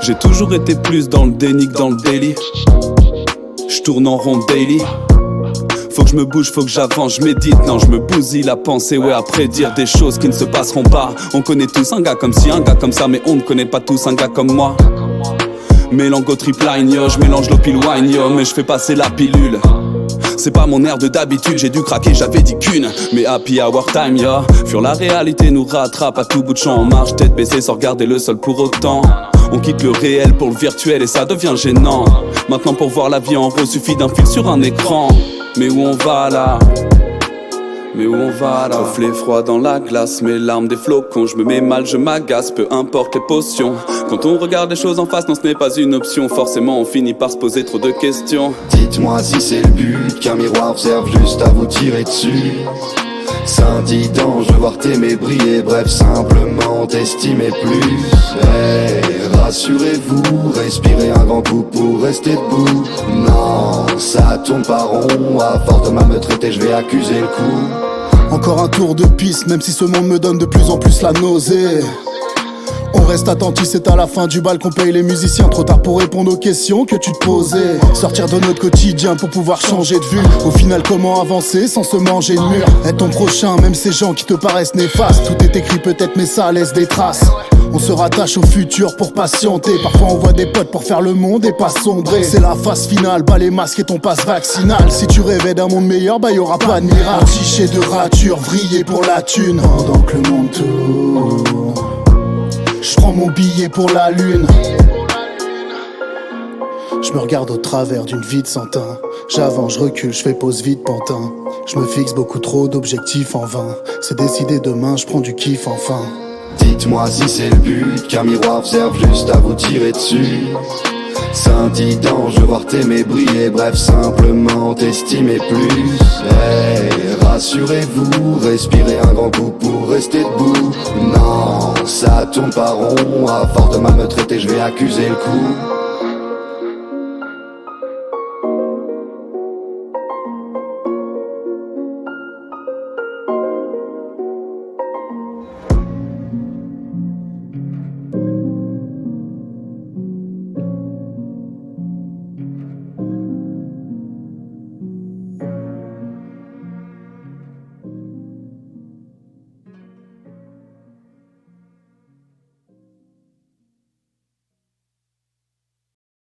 J'ai toujours été plus dans le déni que dans le délit. J'tourne en rond daily. Faut que je me bouge, faut que j'avance, je médite. Non, je me bousille la pensée, ouais, à prédire des choses qui ne se passeront pas. On connaît tous un gars comme ci, un gars comme ça, mais on ne connaît pas tous un gars comme moi. Mélango tripline, yo, je mélange l'opile wine, yo, mais je fais passer la pilule. C'est pas mon air de d'habitude, j'ai dû craquer, j'avais dit qu'une. Mais happy hour time, yo. Fuir la réalité nous rattrape à tout bout de champ. On marche tête baissée sans regarder le sol pour autant. On quitte le réel pour le virtuel et ça devient gênant. Maintenant pour voir la vie en rose suffit d'un fil sur un écran. Mais où on va là? Mais où on va là? Reflet froid dans la glace, mes larmes des flocons. Je me mets mal, je m'agace, peu importe les potions. Quand on regarde les choses en face, non ce n'est pas une option. Forcément on finit par se poser trop de questions. Dites-moi si c'est le but, qu'un miroir serve juste à vous tirer dessus. Scintillant, je veux voir t'aimer briller, bref simplement t'estimer plus. Hey, rassurez-vous, respirez un grand coup pour rester debout. Non, ça tourne pas rond, à force de mal me traiter, je vais accuser le coup. Encore un tour de piste, même si ce monde me donne de plus en plus la nausée. On reste attentif, c'est à la fin du bal qu'on paye les musiciens. Trop tard pour répondre aux questions que tu te posais. Sortir de notre quotidien pour pouvoir changer de vue. Au final, comment avancer sans se manger de mur? Être ton prochain, même ces gens qui te paraissent néfastes. Tout est écrit peut-être mais ça laisse des traces. On se rattache au futur pour patienter. Parfois on voit des potes pour faire le monde et pas sombrer. C'est la phase finale, bas les masques et ton passe vaccinal. Si tu rêvais d'un monde meilleur, bah y'aura pas de miracle. Cliché de rature, vriller pour la thune. Pendant que le monde tourne, j'prends mon billet pour la lune. J'me regarde au travers d'une vie de sans teint. J'avance, j'recule, j'fais pause vide pantin. J'me fixe beaucoup trop d'objectifs en vain. C'est décidé demain, j'prends du kiff enfin. Dites-moi si c'est le but, qu'un miroir serve juste à vous tirer dessus. Scintillant, je veux voir t'aimer briller, bref simplement t'estimer plus. Hey, rassurez-vous, respirez un grand coup pour rester debout. Non, ça tourne pas rond, à force de mal me traiter, je vais accuser le coup.